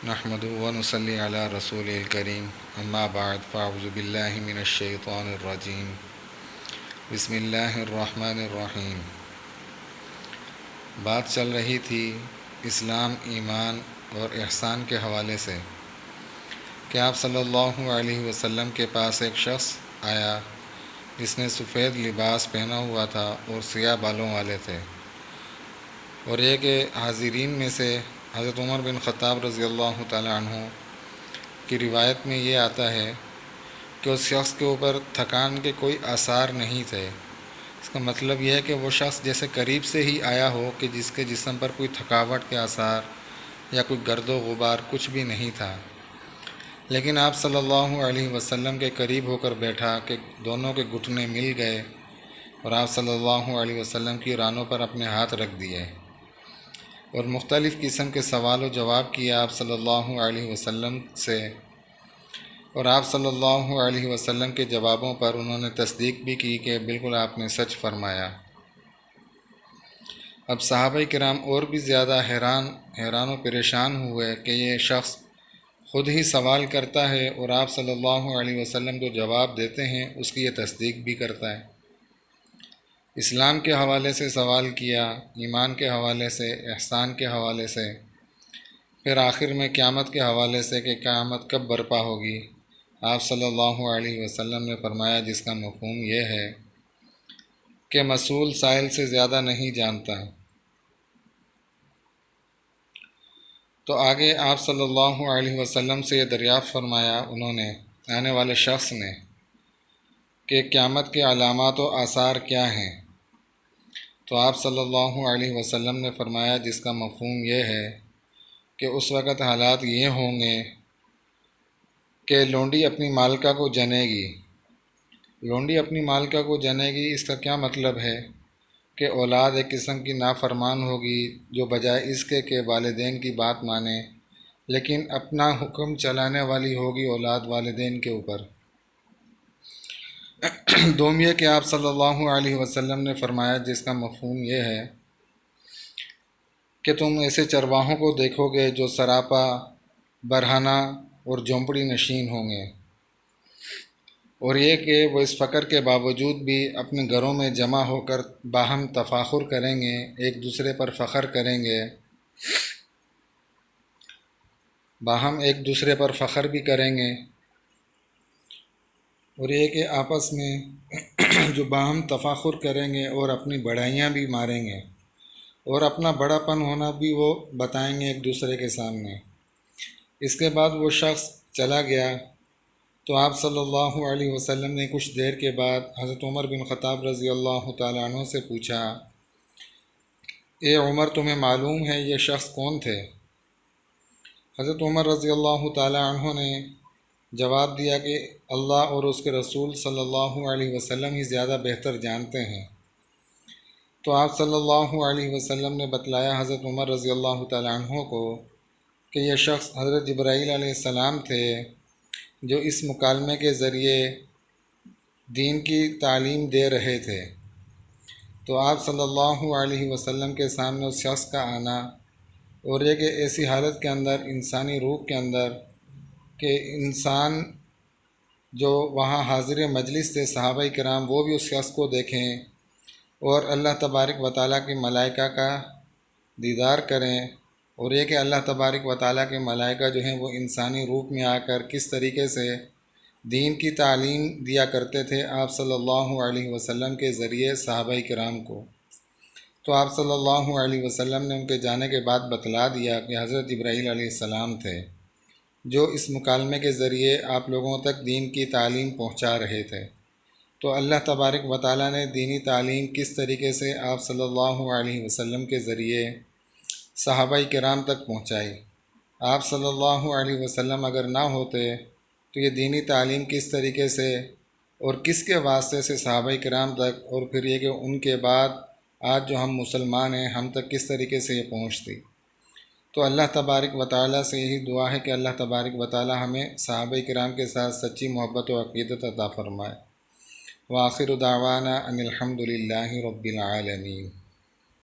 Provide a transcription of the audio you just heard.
نحمده ونصلي على رسول الكريم اما بعد فاعوذ باللہ من الشیطان الرجیم بسم اللہ الرحمن الرحیم۔ بات چل رہی تھی اسلام، ایمان اور احسان کے حوالے سے کہ آپ صلی اللہ علیہ وسلم کے پاس ایک شخص آیا جس نے سفید لباس پہنا ہوا تھا اور سیاہ بالوں والے تھے، اور یہ کہ حاضرین میں سے حضرت عمر بن خطاب رضی اللہ تعالی عنہ کی روایت میں یہ آتا ہے کہ اس شخص کے اوپر تھکان کے کوئی آثار نہیں تھے۔ اس کا مطلب یہ ہے کہ وہ شخص جیسے قریب سے ہی آیا ہو کہ جس کے جسم پر کوئی تھکاوٹ کے آثار یا کوئی گرد و غبار کچھ بھی نہیں تھا، لیکن آپ صلی اللہ علیہ وسلم کے قریب ہو کر بیٹھا کہ دونوں کے گھٹنے مل گئے اور آپ صلی اللہ علیہ وسلم کی رانوں پر اپنے ہاتھ رکھ دیے اور مختلف قسم کے سوال و جواب کیا آپ صلی اللہ علیہ وسلم سے، اور آپ صلی اللہ علیہ وسلم کے جوابوں پر انہوں نے تصدیق بھی کی کہ بالکل آپ نے سچ فرمایا۔ اب صحابہ کرام اور بھی زیادہ حیران و پریشان ہوئے کہ یہ شخص خود ہی سوال کرتا ہے اور آپ صلی اللہ علیہ وسلم جو جواب دیتے ہیں اس کی یہ تصدیق بھی کرتا ہے۔ اسلام کے حوالے سے سوال کیا، ایمان کے حوالے سے، احسان کے حوالے سے، پھر آخر میں قیامت کے حوالے سے کہ قیامت کب برپا ہوگی۔ آپ صلی اللہ علیہ وسلم نے فرمایا جس کا مفہوم یہ ہے کہ مسئول سائل سے زیادہ نہیں جانتا۔ تو آگے آپ صلی اللہ علیہ وسلم سے یہ دریافت فرمایا انہوں نے، آنے والے شخص نے، کہ قیامت کے علامات و آثار کیا ہیں؟ تو آپ صلی اللہ علیہ وسلم نے فرمایا جس کا مفہوم یہ ہے کہ اس وقت حالات یہ ہوں گے کہ لونڈی اپنی مالکہ کو جنے گی۔ لونڈی اپنی مالکہ کو جنے گی، اس کا کیا مطلب ہے کہ اولاد ایک قسم کی نافرمان ہوگی جو بجائے اس کے کہ والدین کی بات مانے لیکن اپنا حکم چلانے والی ہوگی اولاد والدین کے اوپر۔ دوم یہ کہ آپ صلی اللہ علیہ وسلم نے فرمایا جس کا مفہوم یہ ہے کہ تم ایسے چرواہوں کو دیکھو گے جو سراپا، برہنہ اور جھونپڑی نشین ہوں گے، اور یہ کہ وہ اس فقر کے باوجود بھی اپنے گھروں میں جمع ہو کر باہم تفاخر کریں گے، ایک دوسرے پر فخر کریں گے، باہم ایک دوسرے پر فخر بھی کریں گے، اور یہ کہ آپس میں جو باہم تفاخر کریں گے اور اپنی بڑائیاں بھی ماریں گے اور اپنا بڑا پن ہونا بھی وہ بتائیں گے ایک دوسرے کے سامنے۔ اس کے بعد وہ شخص چلا گیا تو آپ صلی اللہ علیہ وسلم نے کچھ دیر کے بعد حضرت عمر بن خطاب رضی اللہ تعالیٰ عنہ سے پوچھا، اے عمر تمہیں معلوم ہے یہ شخص کون تھے؟ حضرت عمر رضی اللہ تعالیٰ عنہ نے جواب دیا کہ اللہ اور اس کے رسول صلی اللہ علیہ وسلم ہی زیادہ بہتر جانتے ہیں۔ تو آپ صلی اللہ علیہ وسلم نے بتلایا حضرت عمر رضی اللہ تعالیٰ عنہ کو کہ یہ شخص حضرت جبرائیل علیہ السلام تھے جو اس مکالمے کے ذریعے دین کی تعلیم دے رہے تھے۔ تو آپ صلی اللہ علیہ وسلم کے سامنے اس شخص کا آنا اور یہ کہ ایسی حالت کے اندر انسانی روح کے اندر کہ انسان جو وہاں حاضر مجلس تھے صحابہ کرام وہ بھی اس شخص کو دیکھیں اور اللہ تبارک و تعالیٰ کی ملائکہ کا دیدار کریں، اور یہ کہ اللہ تبارک و تعالیٰ کے ملائکہ جو ہیں وہ انسانی روپ میں آ کر کس طریقے سے دین کی تعلیم دیا کرتے تھے آپ صلی اللہ علیہ وسلم کے ذریعے صحابہ کرام کو۔ تو آپ صلی اللہ علیہ وسلم نے ان کے جانے کے بعد بتلا دیا کہ حضرت جبرائیل علیہ السلام تھے جو اس مکالمے کے ذریعے آپ لوگوں تک دین کی تعلیم پہنچا رہے تھے۔ تو اللہ تبارک و تعالیٰ نے دینی تعلیم کس طریقے سے آپ صلی اللہ علیہ وسلم کے ذریعے صحابہ کرام تک پہنچائی۔ آپ صلی اللہ علیہ وسلم اگر نہ ہوتے تو یہ دینی تعلیم کس طریقے سے اور کس کے واسطے سے صحابہ کرام تک، اور پھر یہ کہ ان کے بعد آج جو ہم مسلمان ہیں ہم تک کس طریقے سے یہ پہنچتی۔ تو اللہ تبارک و تعالیٰ سے یہی دعا ہے کہ اللہ تبارک و تعالیٰ ہمیں صحابہ کرام کے ساتھ سچی محبت و عقیدت عطا فرمائے۔ وآخر دعوانا ان الحمد للہ رب العالمین۔